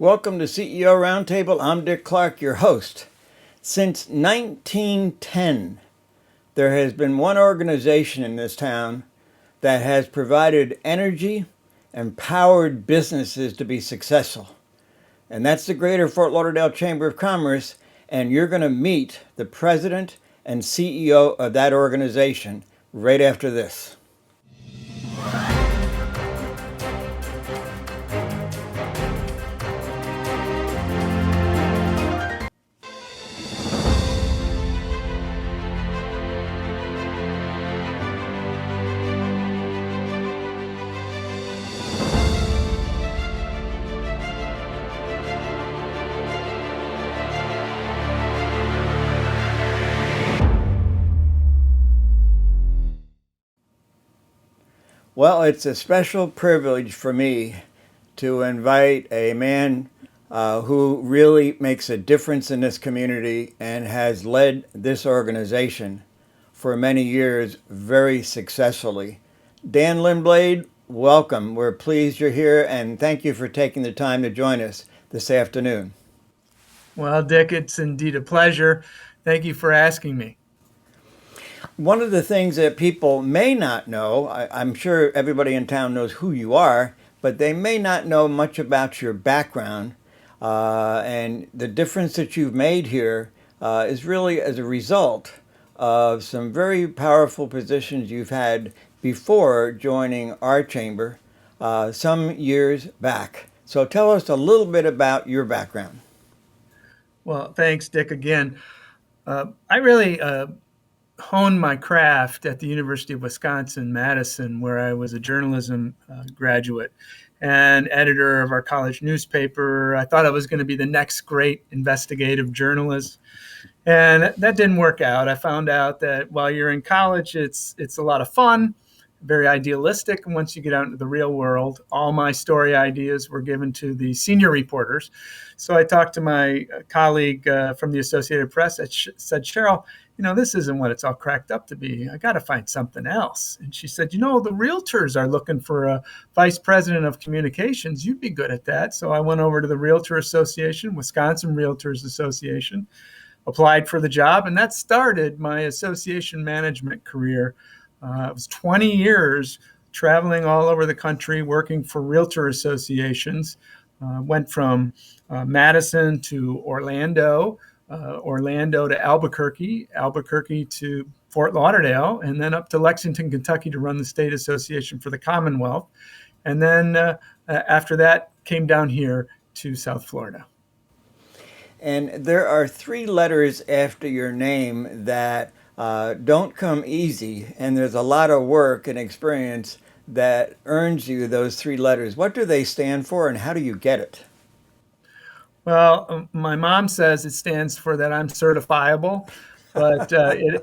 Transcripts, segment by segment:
Welcome to CEO Roundtable. I'm Dick Clark, your host. Since 1910, there has been one organization in this town that has provided energy and powered businesses to be successful. And that's the Greater Fort Lauderdale Chamber of Commerce. And you're going to meet the president and CEO of that organization right after this. Well, it's a special privilege for me to invite a man who really makes a difference in this community and has led this organization for many years very successfully. Dan Lindblade, welcome. We're pleased you're here, and thank you for taking the time to join us this afternoon. Well, Dick, it's indeed a pleasure. Thank you for asking me. One of the things that people may not know, I'm sure everybody in town knows who you are, but they may not know much about your background. And the difference that you've made here is really as a result of some very powerful positions you've had before joining our chamber some years back. So tell us a little bit about your background. Well, thanks, Dick, again. I really honed my craft at the University of Wisconsin-Madison, where I was a journalism graduate and editor of our college newspaper. I thought I was going to be the next great investigative journalist, and that didn't work out. I found out that while you're in college, it's a lot of fun, very idealistic. And once you get out into the real world, all my story ideas were given to the senior reporters. So I talked to my colleague from the Associated Press that said, Cheryl, this isn't what it's all cracked up to be. I got to find something else. And she said, the realtors are looking for a vice president of communications. You'd be good at that. So I went over to the Realtor Association, Wisconsin Realtors Association, applied for the job, and that started my association management career. It was 20 years traveling all over the country, working for realtor associations. Went from Madison to Orlando, Orlando to Albuquerque, Albuquerque to Fort Lauderdale, and then up to Lexington, Kentucky to run the state association for the Commonwealth. And then after that, came down here to South Florida. And there are three letters after your name that don't come easy, and there's a lot of work and experience that earns you those three letters. What do they stand for, and how do you get it? Well, my mom says it stands for that I'm certifiable, but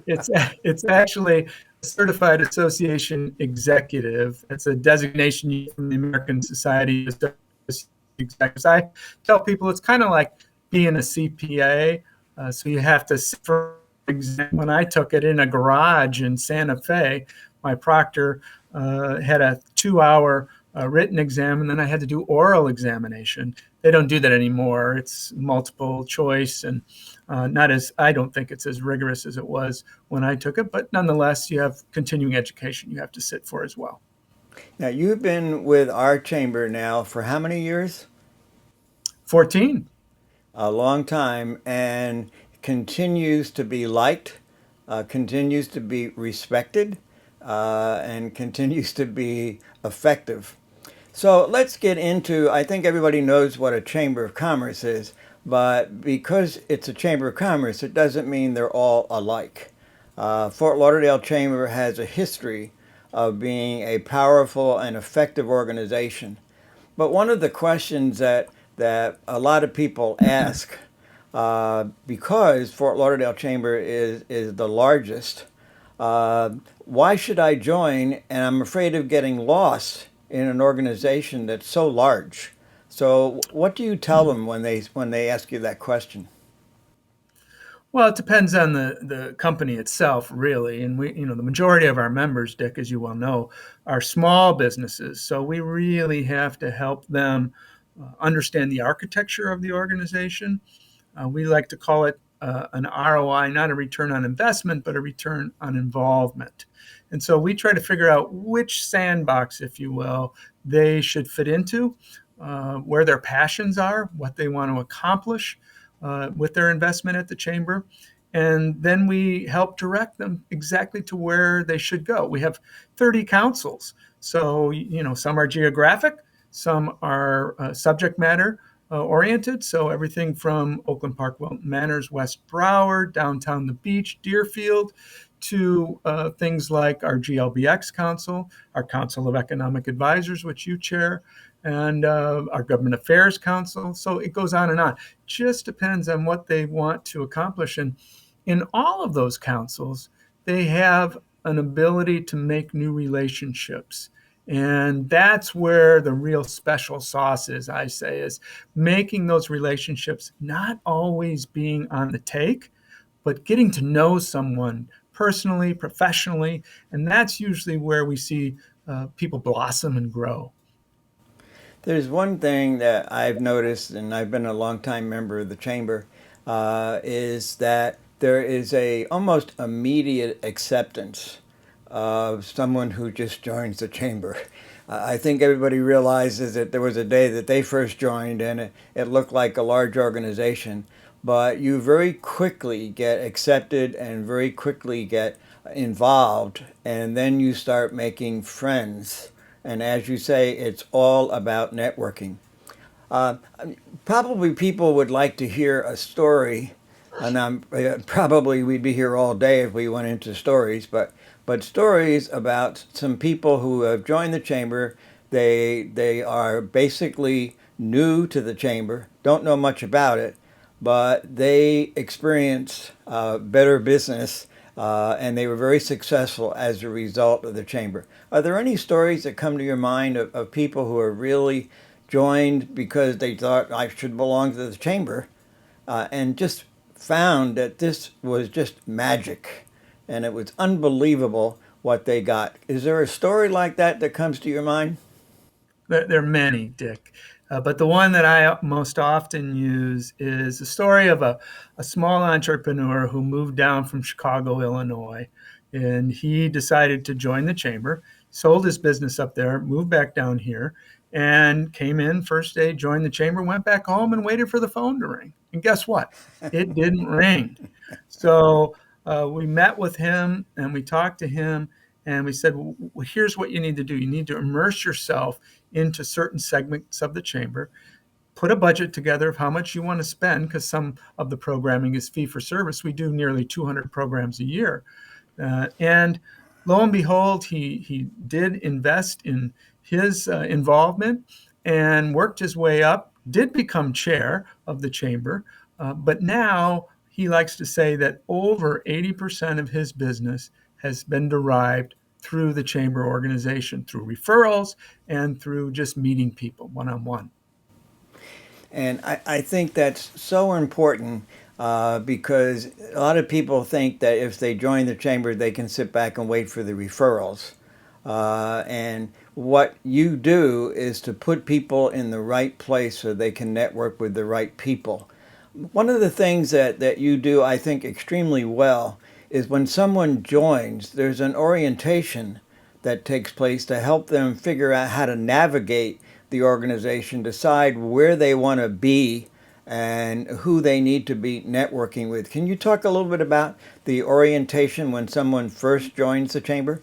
it's actually a certified association executive. It's a designation from the American Society of Executives. I tell people it's kind of like being a CPA. So you have to sit for exam. When I took it in a garage in Santa Fe, my proctor had a 2-hour written exam, and then I had to do oral examination. They don't do that anymore. It's multiple choice, and I don't think it's as rigorous as it was when I took it, but nonetheless, you have continuing education you have to sit for as well. Now, you've been with our chamber now for how many years? 14. A long time, and continues to be liked, continues to be respected, and continues to be effective. So let's get into, I think everybody knows what a Chamber of Commerce is, but because it's a Chamber of Commerce, it doesn't mean they're all alike. Fort Lauderdale Chamber has a history of being a powerful and effective organization. But one of the questions that a lot of people ask, because Fort Lauderdale Chamber is the largest, why should I join? And I'm afraid of getting lost in an organization that's so large. So what do you tell them when they ask you that question? Well, it depends on the company itself, really. And the majority of our members, Dick, as you well know, are small businesses. So we really have to help them understand the architecture of the organization. We like to call it an ROI, not a return on investment, but a return on involvement. And so we try to figure out which sandbox, if you will, they should fit into, where their passions are, what they want to accomplish with their investment at the chamber. And then we help direct them exactly to where they should go. We have 30 councils. So, some are geographic, some are subject matter oriented. So everything from Oakland Park Manors, West Broward, downtown the beach, Deerfield, to things like our GLBX Council, our Council of Economic Advisors, which you chair, and our Government Affairs Council. So it goes on and on. Just depends on what they want to accomplish. And in all of those councils, they have an ability to make new relationships. And that's where the real special sauce is, I say, is making those relationships, not always being on the take, but getting to know someone personally, professionally. And that's usually where we see people blossom and grow. There's one thing that I've noticed, and I've been a longtime member of the chamber, is that there is a almost immediate acceptance of someone who just joins the chamber. I think everybody realizes that there was a day that they first joined and it looked like a large organization, but you very quickly get accepted and very quickly get involved, and then you start making friends. And as you say, it's all about networking. Uh, Probably people would like to hear a story, and probably we'd be here all day if we went into stories, but stories about some people who have joined the chamber. They are basically new to the chamber, don't know much about it, but they experienced better business, and they were very successful as a result of the chamber. Are there any stories that come to your mind of people who are really joined because they thought I should belong to the chamber, and just found that this was just magic and it was unbelievable what they got? Is there a story like that that comes to your mind? There are many, Dick. But the one that I most often use is the story of a small entrepreneur who moved down from Chicago, Illinois. And he decided to join the chamber, sold his business up there, moved back down here, and came in first day, joined the chamber, went back home, and waited for the phone to ring. And guess what? It didn't ring. So we met with him and we talked to him and we said, well, here's what you need to do. You need to immerse yourself into certain segments of the chamber, put a budget together of how much you want to spend, because some of the programming is fee for service. We do nearly 200 programs a year. And lo and behold, he did invest in his involvement and worked his way up, did become chair of the chamber. But now he likes to say that over 80% of his business has been derived through the chamber organization, through referrals and through just meeting people one on one. And I think that's so important, because a lot of people think that if they join the chamber, they can sit back and wait for the referrals. And what you do is to put people in the right place so they can network with the right people. One of the things that you do, I think, extremely well is when someone joins, there's an orientation that takes place to help them figure out how to navigate the organization, decide where they want to be, and who they need to be networking with. Can you talk a little bit about the orientation when someone first joins the chamber?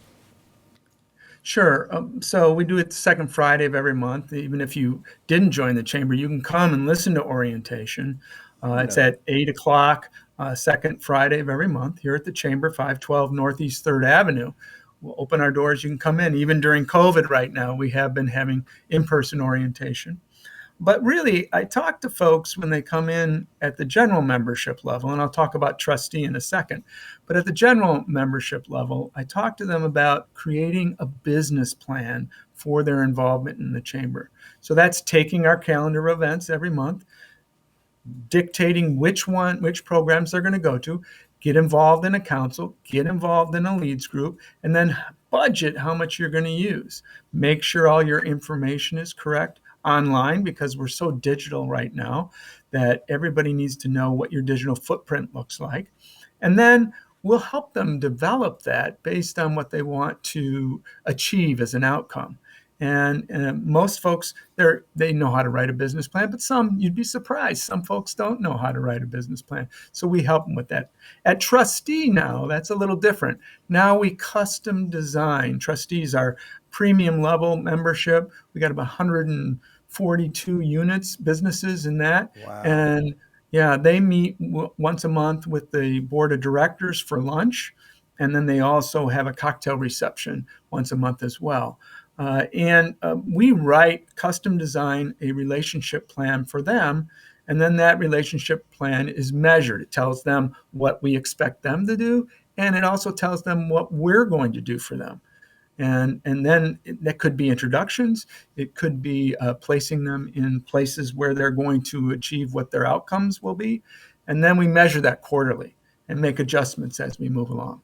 Sure. So we do it the second Friday of every month. Even if you didn't join the chamber, you can come and listen to orientation. It's No. at 8 o'clock, second Friday of every month here at the chamber, 512 Northeast 3rd Avenue. We'll open our doors. You can come in. Even during COVID right now, we have been having in-person orientation. But really, I talk to folks when they come in at the general membership level, and I'll talk about trustee in a second. But at the general membership level, I talk to them about creating a business plan for their involvement in the chamber. So that's taking our calendar of events every month, dictating which programs they're going to go to, get involved in a council, get involved in a leads group, and then budget how much you're going to use. Make sure all your information is correct. online because we're so digital right now that everybody needs to know what your digital footprint looks like. And then we'll help them develop that based on what they want to achieve as an outcome. And most folks, they know how to write a business plan, but some, you'd be surprised, some folks don't know how to write a business plan. So we help them with that. At Trustee now, that's a little different. Now we custom design. Trustees are premium level membership. We got about 142 units, businesses in that. Wow. And yeah, they meet once a month with the board of directors for lunch. And then they also have a cocktail reception once a month as well. And we write, custom design a relationship plan for them. And then that relationship plan is measured. It tells them what we expect them to do. And it also tells them what we're going to do for them. And then that could be introductions. It could be placing them in places where they're going to achieve what their outcomes will be. And then we measure that quarterly and make adjustments as we move along.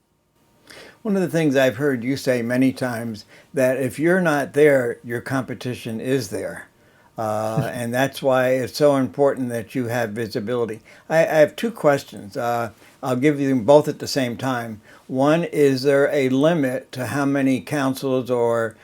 One of the things I've heard you say many times that if you're not there, your competition is there. And that's why it's so important that you have visibility. I have two questions. I'll give you them both at the same time. One, is there a limit to how many councils or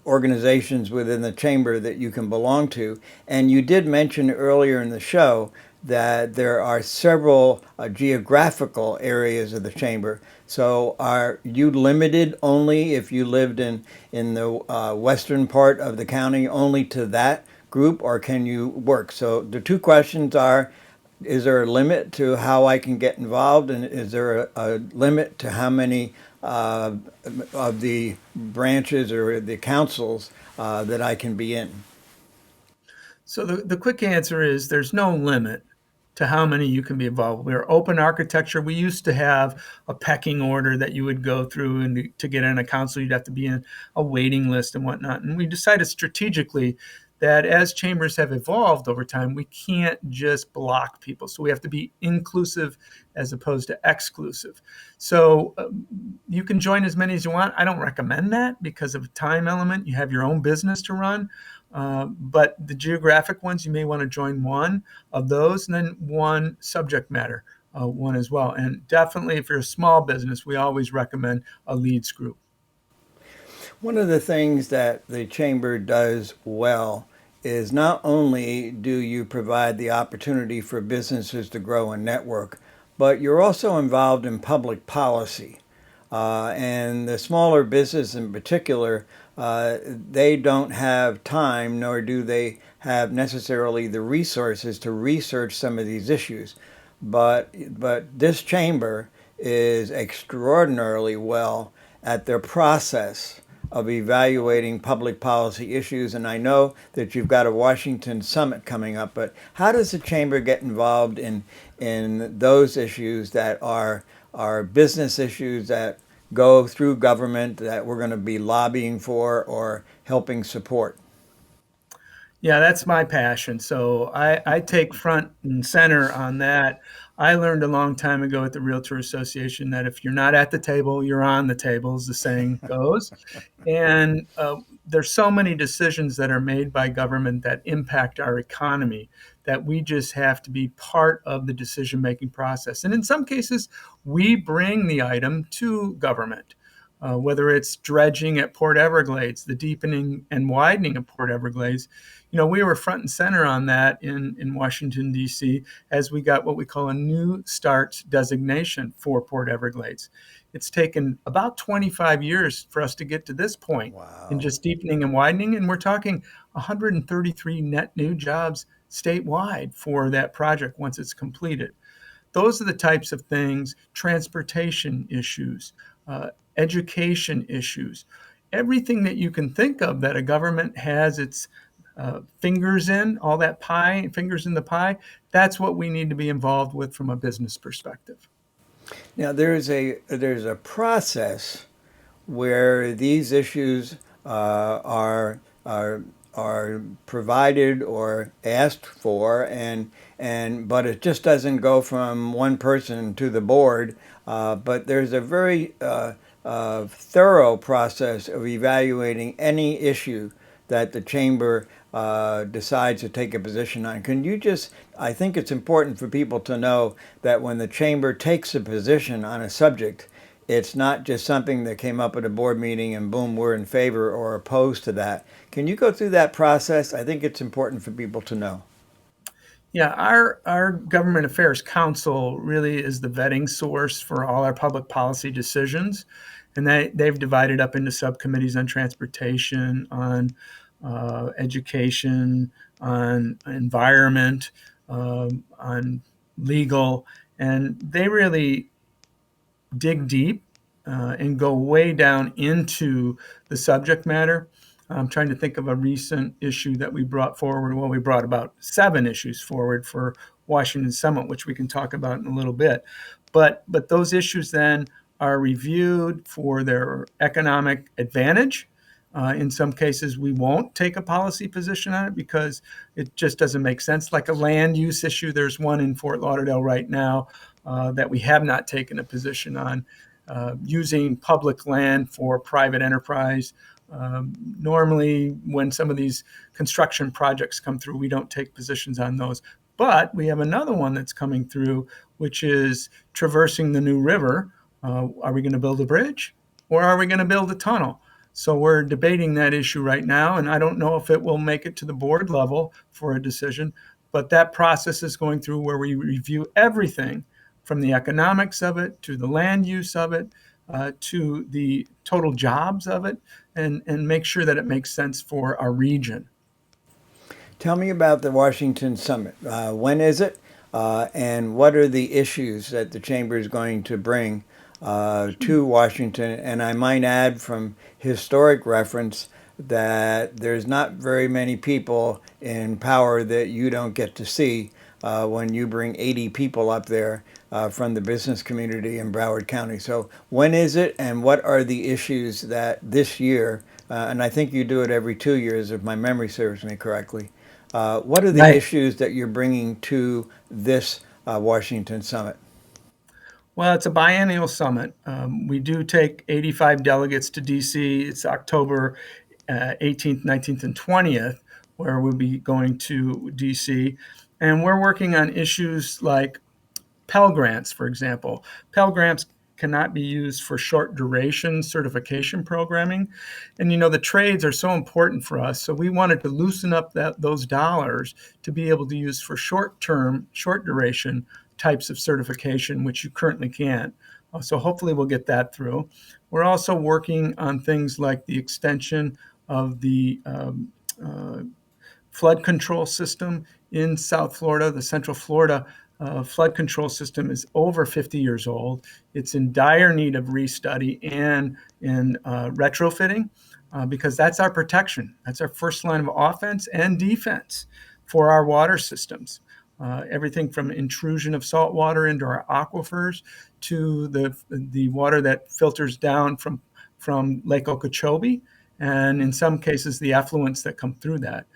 organizations within the chamber that you can belong to? And you did mention earlier in the show that there are several geographical areas of the chamber. So are you limited only if you lived in the western part of the county only to that group, or can you work? So the two questions are, is there a limit to how I can get involved, and is there a limit to how many of the branches or the councils that I can be in? So the quick answer is there's no limit to how many you can be involved. We're open architecture. We used to have a pecking order that you would go through, and to get in a council, you'd have to be in a waiting list and whatnot. And we decided strategically that as chambers have evolved over time, we can't just block people. So we have to be inclusive as opposed to exclusive. So you can join as many as you want. I don't recommend that because of a time element. You have your own business to run. But the geographic ones, you may want to join one of those, and then one subject matter one as well. And definitely, if you're a small business, we always recommend a leads group. One of the things that the chamber does well is not only do you provide the opportunity for businesses to grow and network, but you're also involved in public policy. And the smaller business in particular, they don't have time, nor do they have necessarily the resources to research some of these issues. But this chamber is extraordinarily well at their process of evaluating public policy issues. And I know that you've got a Washington summit coming up, but how does the chamber get involved in those issues that are business issues that go through government that we're going to be lobbying for or helping support? Yeah, that's my passion. So I take front and center on that. I learned a long time ago at the Realtor Association that if you're not at the table, you're on the table, as the saying goes. And there's so many decisions that are made by government that impact our economy that we just have to be part of the decision-making process. And in some cases, we bring the item to government. Whether it's dredging at Port Everglades, the deepening and widening of Port Everglades. We were front and center on that in Washington, D.C., as we got what we call a New Start designation for Port Everglades. It's taken about 25 years for us to get to this point in Wow. just deepening and widening, and we're talking 133 net new jobs statewide for that project once it's completed. Those are the types of things, transportation issues, education issues, everything that you can think of that a government has its fingers in, all that pie, fingers in the pie, that's what we need to be involved with from a business perspective. Now there's a process where these issues are provided or asked for, and but it just doesn't go from one person to the board. But there's a very thorough process of evaluating any issue that the chamber decides to take a position on. Can you just, I think it's important for people to know that when the chamber takes a position on a subject, it's not just something that came up at a board meeting and boom, we're in favor or opposed to that. Can you go through that process? I think it's important for people to know. Yeah, our Government Affairs Council really is the vetting source for all our public policy decisions. And they've divided up into subcommittees on transportation, on education, on environment, on legal. And they really dig deep and go way down into the subject matter. I'm trying to think of a recent issue that we brought forward. Well, we brought about 7 issues forward for Washington Summit, which we can talk about in a little bit. But those issues then are reviewed for their economic advantage. In some cases, we won't take a policy position on it because it just doesn't make sense. Like a land use issue, there's one in Fort Lauderdale right now that we have not taken a position on, using public land for private enterprise. Normally, when some of these construction projects come through, we don't take positions on those. But we have another one that's coming through, which is traversing the New River. Are we going to build a bridge or are we going to build a tunnel? So we're debating that issue right now, and I don't know if it will make it to the board level for a decision, but that process is going through where we review everything from the economics of it to the land use of it to the total jobs of it, and make sure that it makes sense for our region. Tell me about the Washington Summit. When is it? And what are the issues that the Chamber is going to bring to Washington? And I might add from historic reference that there's not very many people in power that you don't get to see when you bring 80 people up there from the business community in Broward County. So when is it and what are the issues that this year, and I think you do it every 2 years if my memory serves me correctly, what are the Right. issues that you're bringing to this Washington summit? Well, it's a biennial summit. We do take 85 delegates to DC. It's October 18th, 19th, and 20th, where we'll be going to DC. And we're working on issues like Pell Grants, for example. Pell Grants cannot be used for short duration certification programming. And the trades are so important for us. So we wanted to loosen up those dollars to be able to use for short term, short duration types of certification, which you currently can't. So hopefully we'll get that through. We're also working on things like the extension of the flood control system in South Florida. The Central Florida flood control system is over 50 years old. It's in dire need of restudy and in retrofitting because that's our protection. That's our first line of offense and defense for our water systems. Everything from intrusion of salt water into our aquifers to the water that filters down from Lake Okeechobee, and in some cases the effluents that come through that.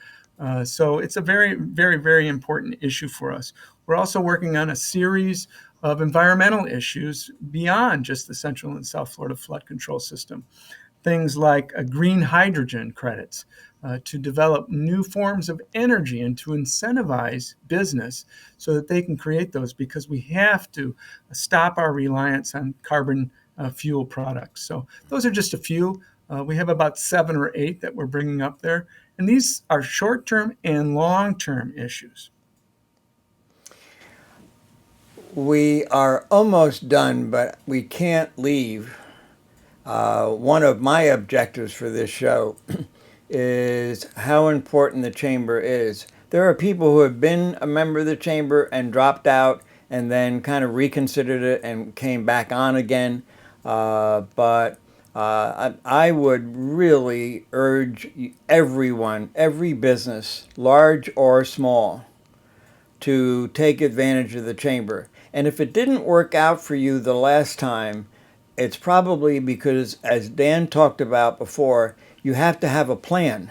So it's a very, very, very important issue for us. We're also working on a series of environmental issues beyond just the Central and South Florida flood control system. Things like green hydrogen credits to develop new forms of energy and to incentivize business so that they can create those, because we have to stop our reliance on carbon fuel products. So those are just a few. We have about 7 or 8 that we're bringing up there. And these are short-term and long-term issues. We are almost done, but we can't leave. One of my objectives for this show is how important the chamber is. There are people who have been a member of the chamber and dropped out and then kind of reconsidered it and came back on again. But I would really urge everyone, every business, large or small, to take advantage of the chamber. And if it didn't work out for you the last time, it's probably because, as Dan talked about before, you have to have a plan.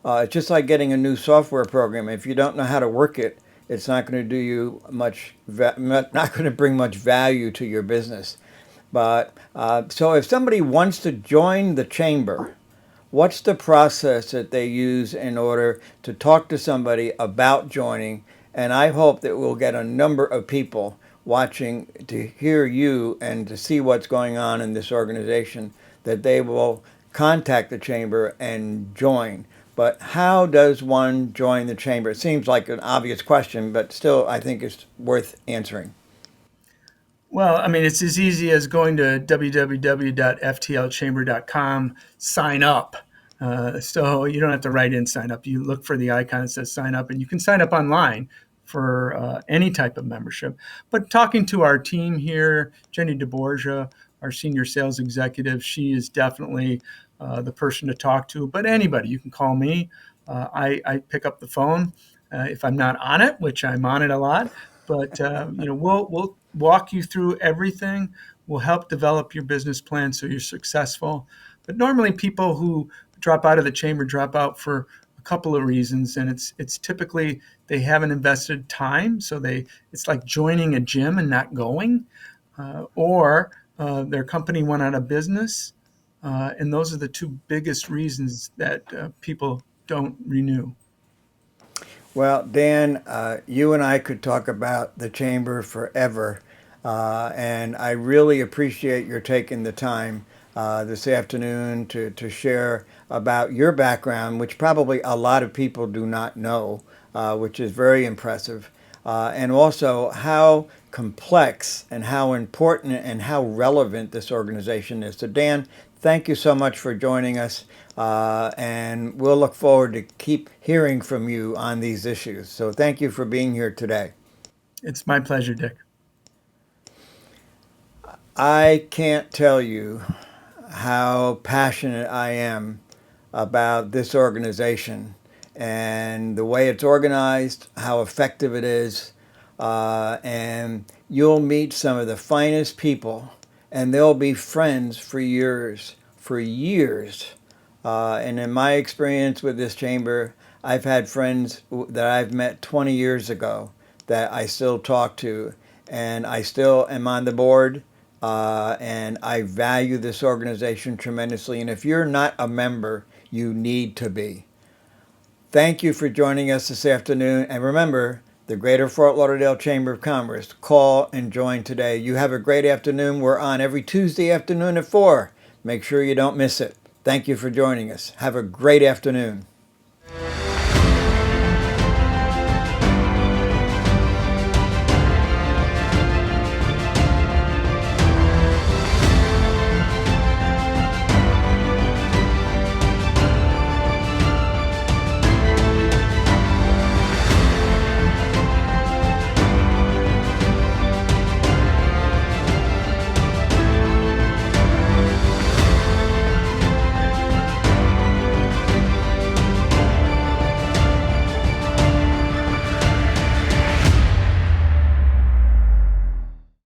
It's just like getting a new software program. If you don't know how to work it, it's not going to do you much, not going to bring much value to your business. But so if somebody wants to join the chamber, what's the process that they use in order to talk to somebody about joining? And I hope that we'll get a number of people watching to hear you and to see what's going on in this organization, that they will contact the chamber and join. But how does one join the chamber? It seems like an obvious question, but still, I think it's worth answering. Well, I mean, it's as easy as going to www.ftlchamber.com, sign up. So you don't have to write in sign up. You look for the icon that says sign up, and you can sign up online for any type of membership. But talking to our team here, Jenny DeBorgia, our senior sales executive, she is definitely the person to talk to. But anybody, you can call me. I pick up the phone if I'm not on it, which I'm on it a lot. But we'll walk you through everything. We'll help develop your business plan so you're successful. But normally, people who drop out of the chamber drop out for a couple of reasons, and it's typically they haven't invested time, so it's like joining a gym and not going, or their company went out of business, and those are the two biggest reasons that people don't renew. Well, Dan, you and I could talk about the chamber forever, and I really appreciate your taking the time this afternoon to share about your background, which probably a lot of people do not know, which is very impressive, and also how complex and how important and how relevant this organization is. So, Dan, thank you so much for joining us, and we'll look forward to keep hearing from you on these issues. So thank you for being here today. It's my pleasure, Dick. I can't tell you how passionate I am about this organization and the way it's organized, how effective it is, and you'll meet some of the finest people, and they'll be friends for years, for years. And in my experience with this chamber, I've had friends that I've met 20 years ago that I still talk to, and I still am on the board. And I value this organization tremendously. And if you're not a member, you need to be. Thank you for joining us this afternoon. And remember, the Greater Fort Lauderdale Chamber of Commerce. Call and join today. You have a great afternoon. We're on every Tuesday afternoon at 4. Make sure you don't miss it. Thank you for joining us. Have a great afternoon.